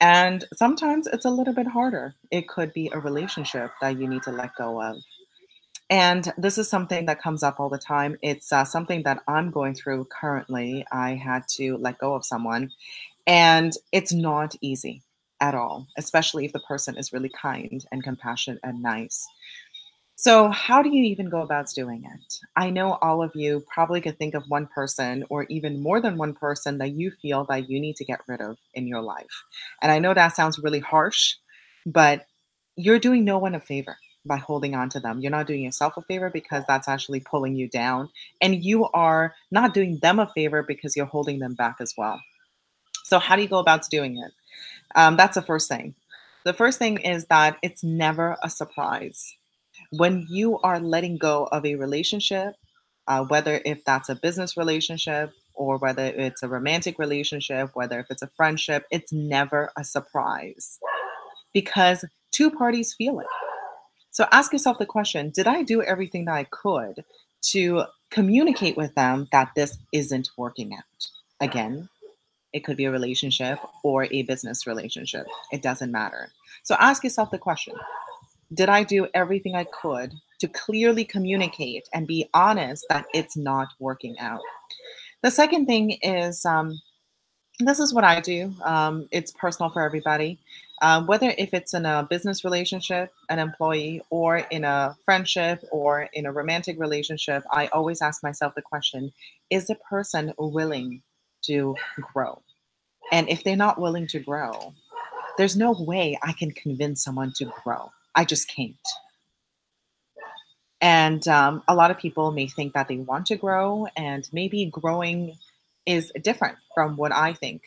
And sometimes it's a little bit harder. It could be a relationship that you need to let go of. And this is something that comes up all the time. It's something that I'm going through currently. I had to let go of someone, and it's not easy at all, especially if the person is really kind and compassionate and nice. So, how do you even go about doing it? I know all of you probably could think of one person or even more than one person that you feel that you need to get rid of in your life. And I know that sounds really harsh, but you're doing no one a favor by holding on to them. You're not doing yourself a favor because that's actually pulling you down. And you are not doing them a favor because you're holding them back as well. So, how do you go about doing it? That's the first thing. The first thing is that it's never a surprise when you are letting go of a relationship, whether if that's a business relationship or whether it's a romantic relationship, whether if it's a friendship, it's never a surprise because two parties feel it. So ask yourself the question: did I do everything that I could to communicate with them that this isn't working out? Again, it could be a relationship or a business relationship. It doesn't matter. So ask yourself the question: did I do everything I could to clearly communicate and be honest that it's not working out? The second thing is this is what I do. It's personal for everybody. Whether if it's in a business relationship, an employee, or in a friendship or in a romantic relationship, I always ask myself the question: is the person willing to grow? And if they're not willing to grow, there's no way I can convince someone to grow. I just can't. And a lot of people may think that they want to grow, and maybe growing is different from what I think.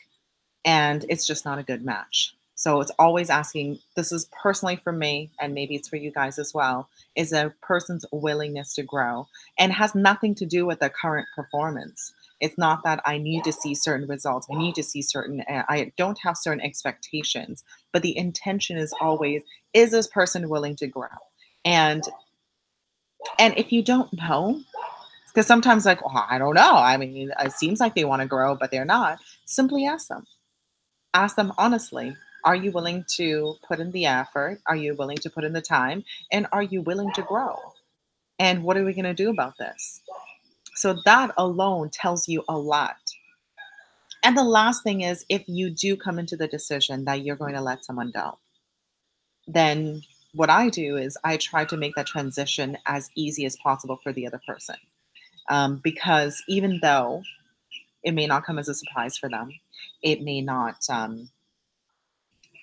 And it's just not a good match. So it's always asking, this is personally for me, and maybe it's for you guys as well, is a person's willingness to grow and has nothing to do with their current performance. It's not that I need to see certain results. I need to see certain, I don't have certain expectations, but the intention is always, is this person willing to grow? And and if you don't know, because sometimes like, well, I don't know. I mean, it seems like they want to grow, but they're not. Simply ask them. Ask them honestly. Are you willing to put in the effort? Are you willing to put in the time? And are you willing to grow? And what are we going to do about this? So that alone tells you a lot. And the last thing is if you do come into the decision that you're going to let someone go, then what I do is I try to make that transition as easy as possible for the other person. Because even though it may not come as a surprise for them, it may not.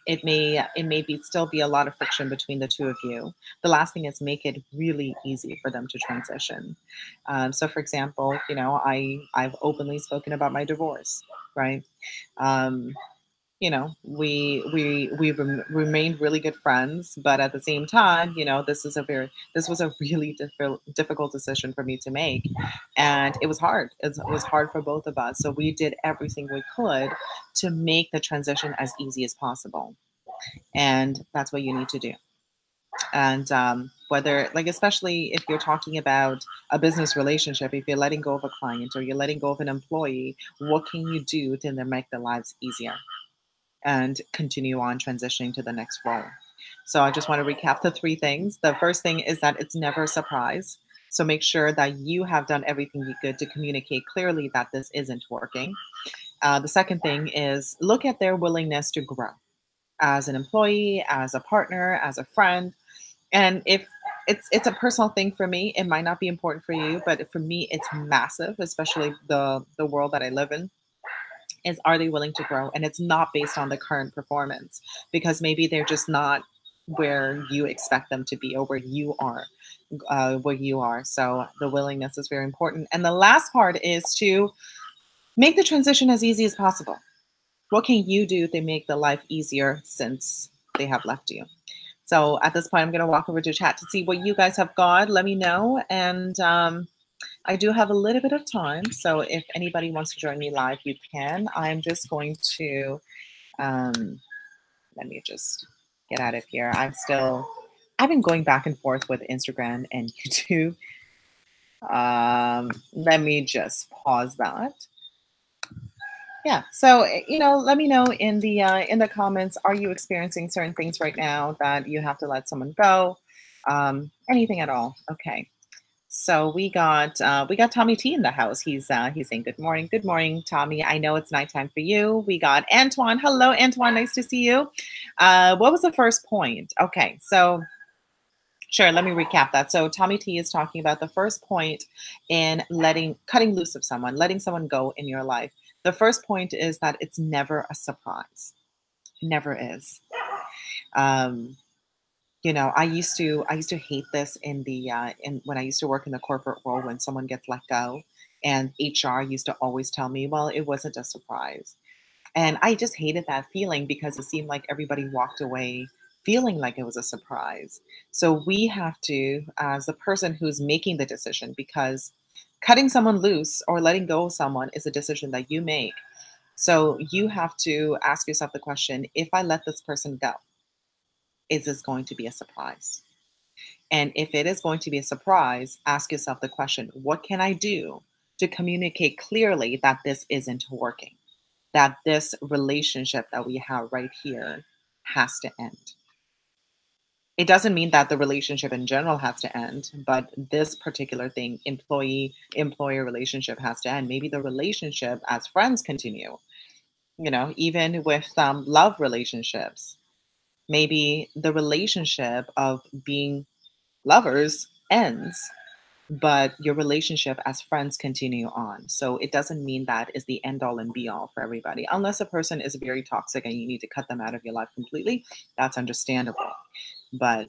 It may be still be a lot of friction between the two of you. The last thing is make it really easy for them to transition. So, for example, I've openly spoken about my divorce, right? Um, we remained really good friends, but at the same time, this was a really difficult decision for me to make, and it was hard. It was hard for both of us. So we did everything we could to make the transition as easy as possible, and that's what you need to do. And whether, like, especially if you're talking about a business relationship, if you're letting go of a client or you're letting go of an employee, what can you do to then make their lives easier and continue on transitioning to the next role? So I just want to recap the three things. The first thing is that it's never a surprise. So make sure that you have done everything you could to communicate clearly that this isn't working. The second thing is look at their willingness to grow as an employee, as a partner, as a friend. And if it's a personal thing for me, it might not be important for you, but for me, it's massive, especially the world that I live in. Is, are they willing to grow? And it's not based on the current performance, because maybe they're just not where you expect them to be or where you are. So the willingness is very important. And the last part is to make the transition as easy as possible. What can you do to make the life easier since they have left you? So at this point, I'm going to walk over to chat to see what you guys have got. Let me know. And I do have a little bit of time. So if anybody wants to join me live, you can. I'm just going to, let me just get out of here. I've been going back and forth with Instagram and YouTube. Let me just pause that. Yeah. So, let me know in the comments, are you experiencing certain things right now that you have to let someone go? Anything at all. Okay. So we got Tommy T in the house. He's saying good morning. Good morning, Tommy. I know it's nighttime for you. We got Antoine. Hello, Antoine. Nice to see you. What was the first point? Okay, so sure, let me recap that. So Tommy T is talking about the first point in cutting loose of someone, letting someone go in your life. The first point is that it's never a surprise. Never is. Um, I used to hate this in when I used to work in the corporate world when someone gets let go, and HR used to always tell me, well, it wasn't a surprise. And I just hated that feeling because it seemed like everybody walked away feeling like it was a surprise. So we have to, as the person who's making the decision, because cutting someone loose or letting go of someone is a decision that you make. So you have to ask yourself the question, if I let this person go, is this going to be a surprise? And if it is going to be a surprise, ask yourself the question, what can I do to communicate clearly that this isn't working? That this relationship that we have right here has to end. It doesn't mean that the relationship in general has to end, but this particular thing, employee employer relationship, has to end. Maybe the relationship as friends continue, even with love relationships. Maybe the relationship of being lovers ends, but your relationship as friends continue on. So it doesn't mean that is the end all and be all for everybody. Unless a person is very toxic and you need to cut them out of your life completely, that's understandable. But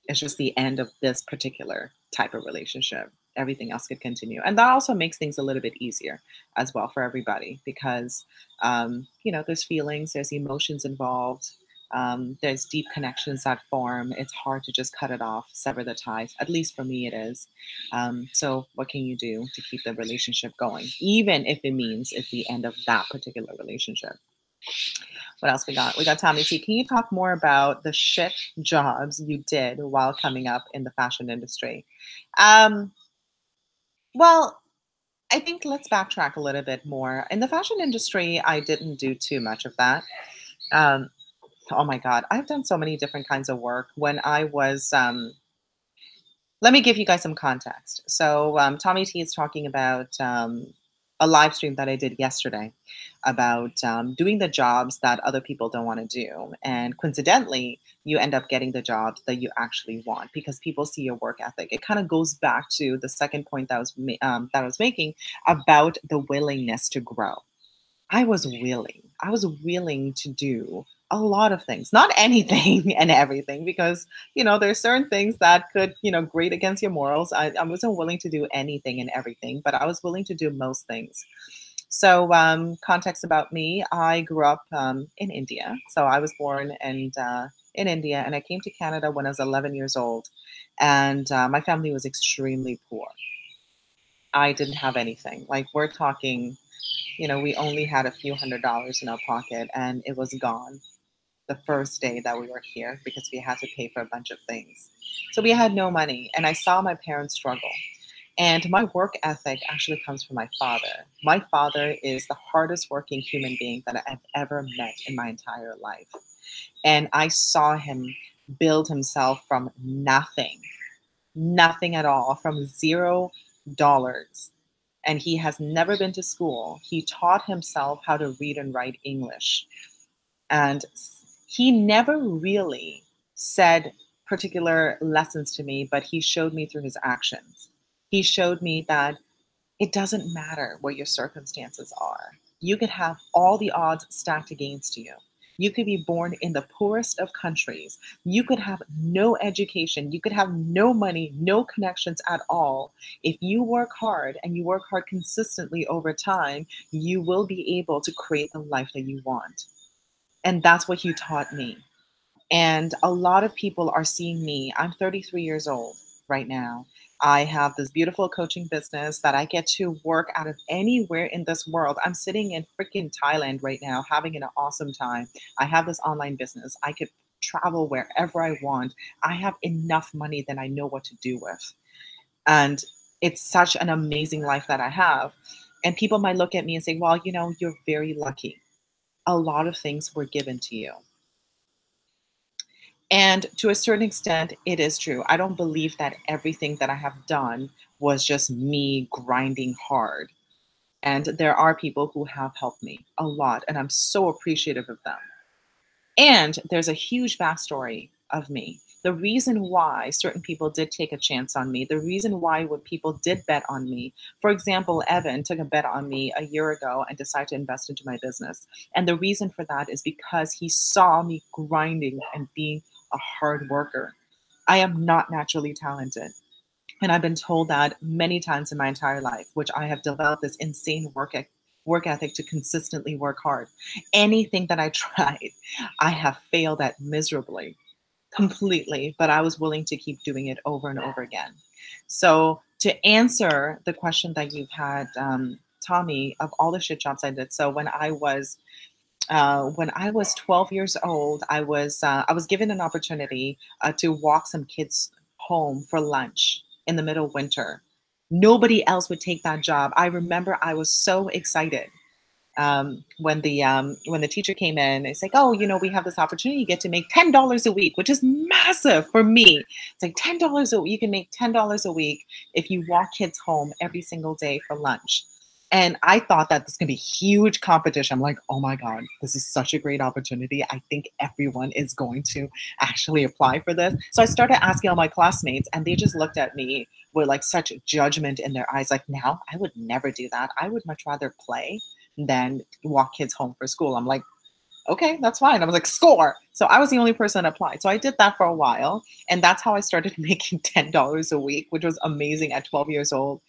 it's just the end of this particular type of relationship. Everything else could continue. And that also makes things a little bit easier as well for everybody because, there's feelings, there's emotions involved. There's deep connections that form. It's hard to just cut it off, sever the ties. At least for me, it is. So, what can you do to keep the relationship going, even if it means it's the end of that particular relationship? What else we got? We got Tommy T. Can you talk more about the shit jobs you did while coming up in the fashion industry? Um, well, I think let's backtrack a little bit more. In the fashion industry, I didn't do too much of that. Um, oh my God, I've done so many different kinds of work. When I was let me give you guys some context. So, Tommy T is talking about a live stream that I did yesterday about doing the jobs that other people don't want to do. And coincidentally, you end up getting the jobs that you actually want because people see your work ethic. It kind of goes back to the second point that I was making about the willingness to grow. I was willing. I was willing to do a lot of things, not anything and everything, because there's certain things that could grate against your morals. I wasn't willing to do anything and everything, but I was willing to do most things. So, context about me: I grew up in India. So I was born in India, and I came to Canada when I was 11 years old, and my family was extremely poor. I didn't have anything. Like we're talking we only had a few $100s in our pocket and it was gone the first day that we were here because we had to pay for a bunch of things. So we had no money and I saw my parents struggle. And my work ethic actually comes from my father. My father is the hardest working human being that I've ever met in my entire life. And I saw him build himself from nothing, nothing at all, from $0. And he has never been to school. He taught himself how to read and write English. And he never really said particular lessons to me, but he showed me through his actions. He showed me that it doesn't matter what your circumstances are. You could have all the odds stacked against you. You could be born in the poorest of countries. You could have no education. You could have no money, no connections at all. If you work hard and you work hard consistently over time, you will be able to create the life that you want. And that's what he taught me. And a lot of people are seeing me. I'm 33 years old right now. I have this beautiful coaching business that I get to work out of anywhere in this world. I'm sitting in freaking Thailand right now, having an awesome time. I have this online business. I could travel wherever I want. I have enough money that I know what to do with. And it's such an amazing life that I have. And people might look at me and say, well, you're very lucky. A lot of things were given to you. And to a certain extent, it is true. I don't believe that everything that I have done was just me grinding hard. And there are people who have helped me a lot, and I'm so appreciative of them. And there's a huge backstory of me. The reason why certain people did take a chance on me, the reason why when people did bet on me, for example, Evan took a bet on me a year ago and decided to invest into my business. And the reason for that is because he saw me grinding and being a hard worker. I am not naturally talented. And I've been told that many times in my entire life, which I have developed this insane work ethic to consistently work hard. Anything that I tried, I have failed at miserably, completely, but I was willing to keep doing it over and over again. So to answer the question that you've had, Tommy, of all the shit jobs I did. So when I was 12 years old, I was given an opportunity to walk some kids home for lunch in the middle of winter. Nobody else would take that job. I remember I was so excited when the teacher came in. It's like, oh, we have this opportunity. You get to make $10 a week, which is massive for me. It's like $10 a week. You can make $10 a week if you walk kids home every single day for lunch. And I thought that this could be huge competition. I'm like, oh my God, this is such a great opportunity. I think everyone is going to actually apply for this. So I started asking all my classmates, and they just looked at me with like such judgment in their eyes. Like, now I would never do that. I would much rather play than walk kids home for school. I'm like, okay, that's fine. I was like, score. So I was the only person that applied. So I did that for a while. And that's how I started making $10 a week, which was amazing at 12 years old.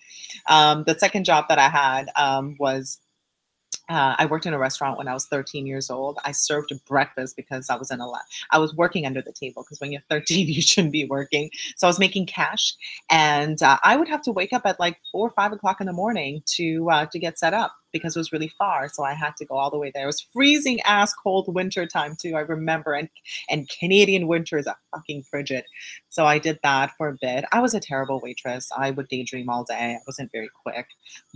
The second job that I had was I worked in a restaurant when I was 13 years old. I served breakfast because I was working under the table, because when you're 13, you shouldn't be working. So I was making cash, and I would have to wake up at like 4 or 5 o'clock in the morning to get set up, because it was really far. So I had to go all the way there. It was freezing ass cold winter time too, I remember. And Canadian winters are fucking frigid. So I did that for a bit. I was a terrible waitress. I would daydream all day. I wasn't very quick,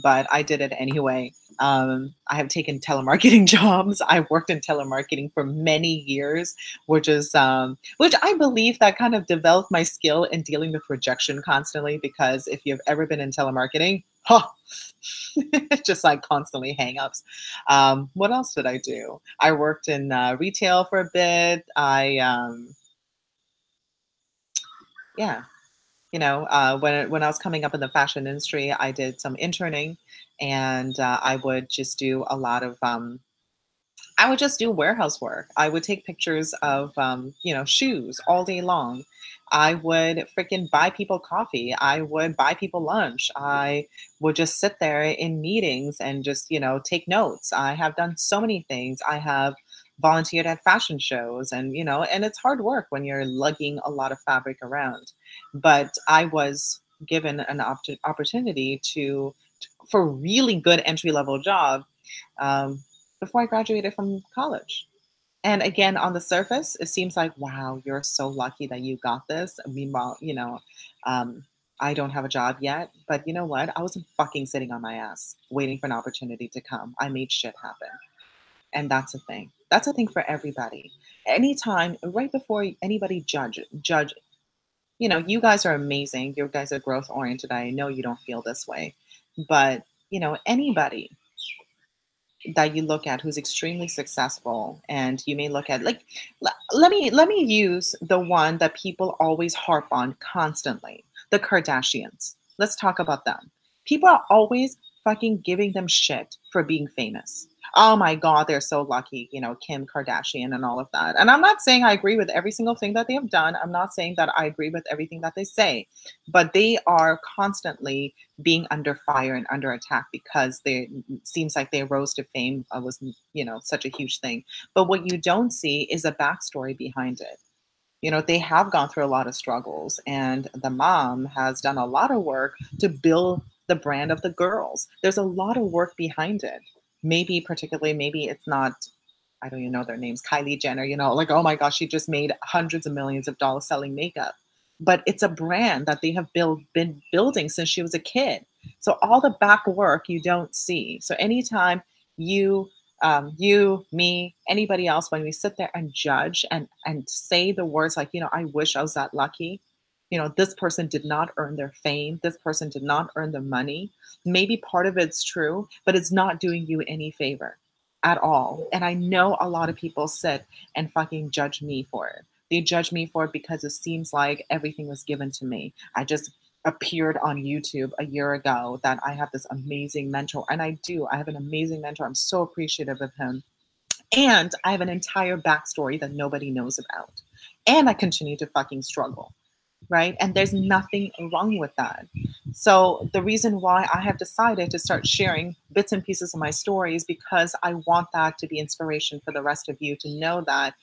but I did it anyway. I have taken telemarketing jobs. I worked in telemarketing for many years, which I believe that kind of developed my skill in dealing with rejection constantly. Because if you've ever been in telemarketing, just like constantly hangups. What else did I do? I worked in retail for a bit. Yeah, when I was coming up in the fashion industry, I did some interning, and I would just do a lot of I would just do warehouse work. I would take pictures of, shoes all day long. I would freaking buy people coffee. I would buy people lunch. I would just sit there in meetings and just, take notes. I have done so many things. I have volunteered at fashion shows, and it's hard work when you're lugging a lot of fabric around. But I was given an opportunity for a really good entry level job. Um, Before I graduated from college. And again, on the surface, it seems like, wow, you're so lucky that you got this. Meanwhile, um, I don't have a job yet. But you know what? I wasn't fucking sitting on my ass waiting for an opportunity to come. I made shit happen. And that's a thing. That's a thing for everybody. Anytime, right before anybody judge, you guys are amazing. You guys are growth oriented. I know you don't feel this way. But, anybody that you look at who's extremely successful, and you may look at, like, let me use the one that people always harp on constantly, the Kardashians. Let's talk about them. People are always fucking giving them shit for being famous. Oh my God, they're so lucky, Kim Kardashian and all of that. And I'm not saying I agree with every single thing that they have done. I'm not saying that I agree with everything that they say, but they are constantly being under fire and under attack because they seems like they rose to fame, was such a huge thing. But what you don't see is a backstory behind it. They have gone through a lot of struggles, and the mom has done a lot of work to build the brand of the girls. There's a lot of work behind it. Maybe it's not, I don't even know their names, Kylie Jenner, like, oh my gosh, she just made hundreds of millions of dollars selling makeup. But it's a brand that they have been building since she was a kid. So all the back work you don't see. So anytime you you, me, anybody else, when we sit there and judge and say the words like, I wish I was that lucky. This person did not earn their fame. This person did not earn the money. Maybe part of it's true, but it's not doing you any favor at all. And I know a lot of people sit and fucking judge me for it. They judge me for it because it seems like everything was given to me. I just appeared on YouTube a year ago that I have this amazing mentor. And I do. I have an amazing mentor. I'm so appreciative of him. And I have an entire backstory that nobody knows about. And I continue to fucking struggle. Right. And there's nothing wrong with that. So the reason why I have decided to start sharing bits and pieces of my story is because I want that to be inspiration for the rest of you to know that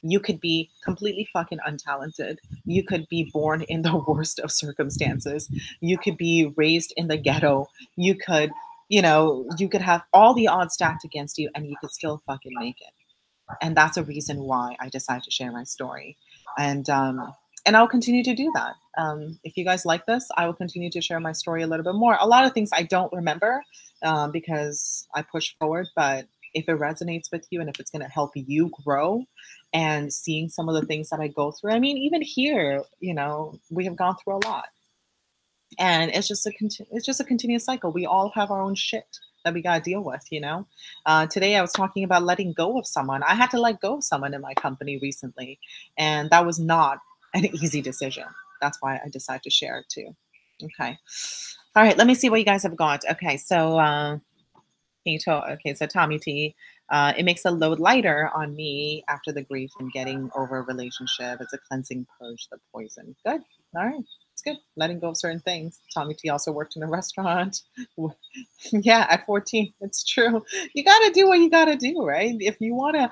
you could be completely fucking untalented. You could be born in the worst of circumstances. You could be raised in the ghetto. You could have all the odds stacked against you and you could still fucking make it. And that's a reason why I decided to share my story. And I'll continue to do that. If you guys like this, I will continue to share my story a little bit more. A lot of things I don't remember because I push forward, but if it resonates with you and if it's going to help you grow and seeing some of the things that I go through, I mean, even here, we have gone through a lot. And it's just a continuous cycle. We all have our own shit that we got to deal with. Today I was talking about letting go of someone. I had to let go of someone in my company recently, and that was not an easy decision. That's why I decided to share it too. Okay. All right. Let me see what you guys have got. Okay. So, so Tommy T, it makes the load lighter on me after the grief and getting over a relationship. It's a cleansing purge the poison. Good. All right. It's good. Letting go of certain things. Tommy T also worked in a restaurant. Yeah, at 14. It's true. You gotta do what you gotta do, right? If you wanna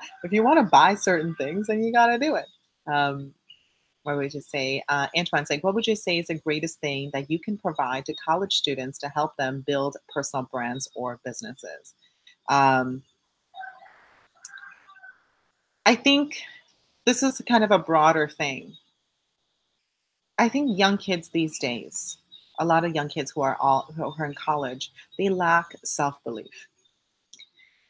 buy certain things, then you gotta do it. What would you say? Antoine saying, what would you say is the greatest thing that you can provide to college students to help them build personal brands or businesses? Um, I think this is kind of a broader thing. I think young kids these days, a lot of young kids who are in college, they lack self-belief.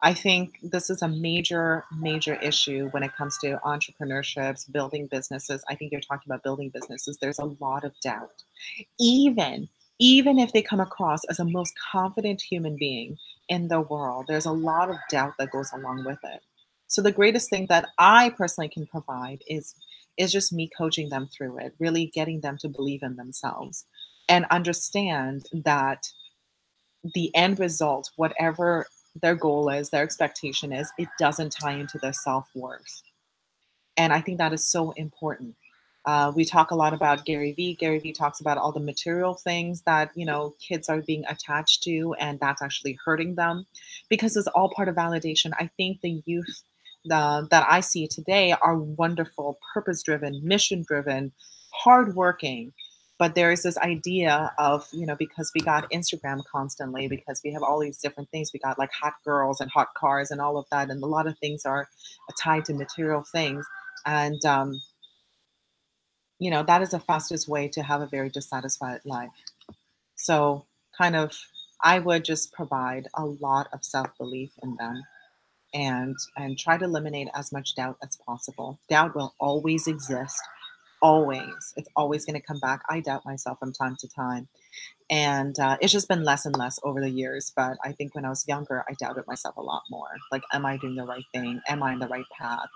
I think this is a major, major issue when it comes to entrepreneurships, building businesses. I think you're talking about building businesses. There's a lot of doubt. Even, even if they come across as a most confident human being in the world, there's a lot of doubt that goes along with it. So the greatest thing that I personally can provide is just me coaching them through it, really getting them to believe in themselves and understand that the end result, whatever their goal is, their expectation is, it doesn't tie into their self-worth. And I think that is so important. We talk a lot about Gary Vee. Gary Vee talks about all the material things that kids are being attached to, and that's actually hurting them because it's all part of validation. I think the youth that I see today are wonderful, purpose-driven, mission-driven, hardworking, but there is this idea of, because we got Instagram constantly, because we have all these different things, we got like hot girls and hot cars and all of that, and a lot of things are tied to material things. And, that is the fastest way to have a very dissatisfied life. So, kind of, I would just provide a lot of self belief in them and try to eliminate as much doubt as possible. Doubt will always exist. Always. It's always going to come back. I doubt myself from time to time. And it's just been less and less over the years. But I think when I was younger, I doubted myself a lot more. Like, am I doing the right thing? Am I in the right path?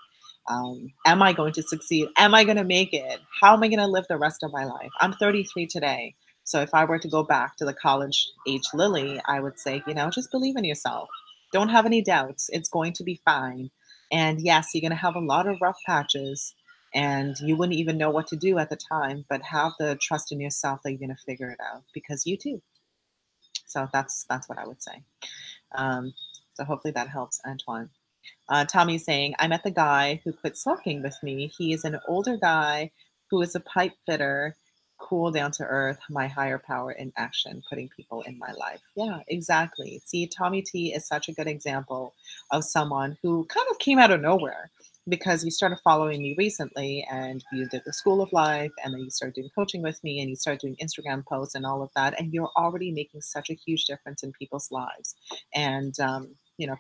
Am I going to succeed? Am I going to make it? How am I going to live the rest of my life? I'm 33 today. So if I were to go back to the college age Lily, I would say, just believe in yourself. Don't have any doubts. It's going to be fine. And yes, you're going to have a lot of rough patches and you wouldn't even know what to do at the time, but have the trust in yourself that you're going to figure it out because you too. So that's what I would say. So hopefully that helps, Antoine. Tommy's saying, I met the guy who quit smoking with me. He is an older guy who is a pipe fitter, cool, down to earth, my higher power in action, putting people in my life. Yeah, exactly. See, Tommy T is such a good example of someone who kind of came out of nowhere. because you started following me recently and you did the School of Life and then you started doing coaching with me and you started doing Instagram posts and all of that. And you're already making such a huge difference in people's lives. And,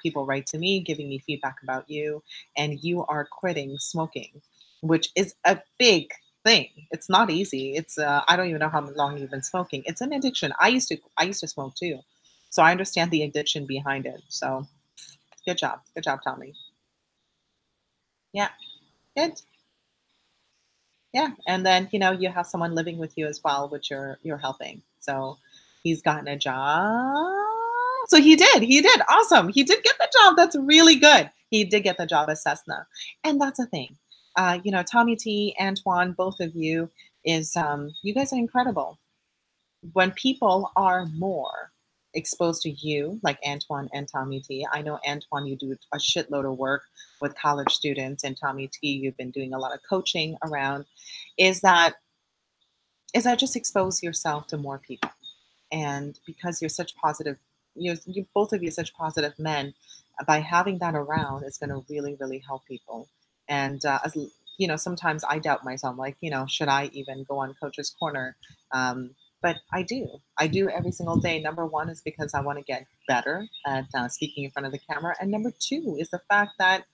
people write to me giving me feedback about you, and you are quitting smoking, which is a big thing. It's not easy. I don't even know how long you've been smoking. It's an addiction. I used to smoke too. So I understand the addiction behind it. So good job. Good job, Tommy. Yeah, good. Yeah, and then, you have someone living with you as well, which you're helping. So he's gotten a job. So he did. Awesome. He did get the job. That's really good. He did get the job at Cessna. And that's a thing. Tommy T, Antoine, both of you you guys are incredible. When people are more exposed to you, like Antoine and Tommy T, I know Antoine, you do a shitload of work with college students, and Tommy T, you've been doing a lot of coaching around, is that just expose yourself to more people. And because you're such positive, you both of you are such positive men, by having that around is going to really, really help people. And sometimes I doubt myself, like, should I even go on Coach's Corner? Um, but I do every single day. Number one is because I want to get better at speaking in front of the camera, and number two is the fact that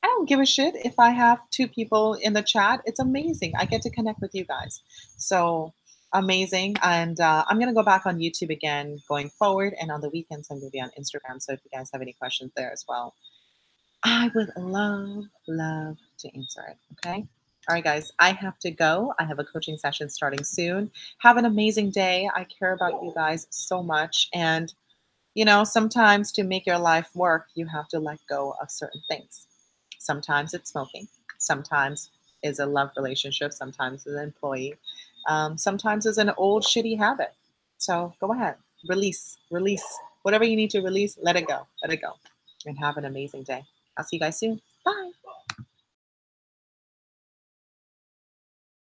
I don't give a shit if I have two people in the chat. It's amazing. I get to connect with you guys. So amazing. And I'm going to go back on YouTube again going forward. And on the weekends, I'm going to be on Instagram. So if you guys have any questions there as well, I would love to answer it. Okay. All right, guys, I have to go. I have a coaching session starting soon. Have an amazing day. I care about you guys so much. And, sometimes to make your life work, you have to let go of certain things. Sometimes it's smoking. Sometimes is a love relationship. Sometimes it's an employee. Sometimes it's an old shitty habit. So go ahead, release whatever you need to release. Let it go, and have an amazing day. I'll see you guys soon.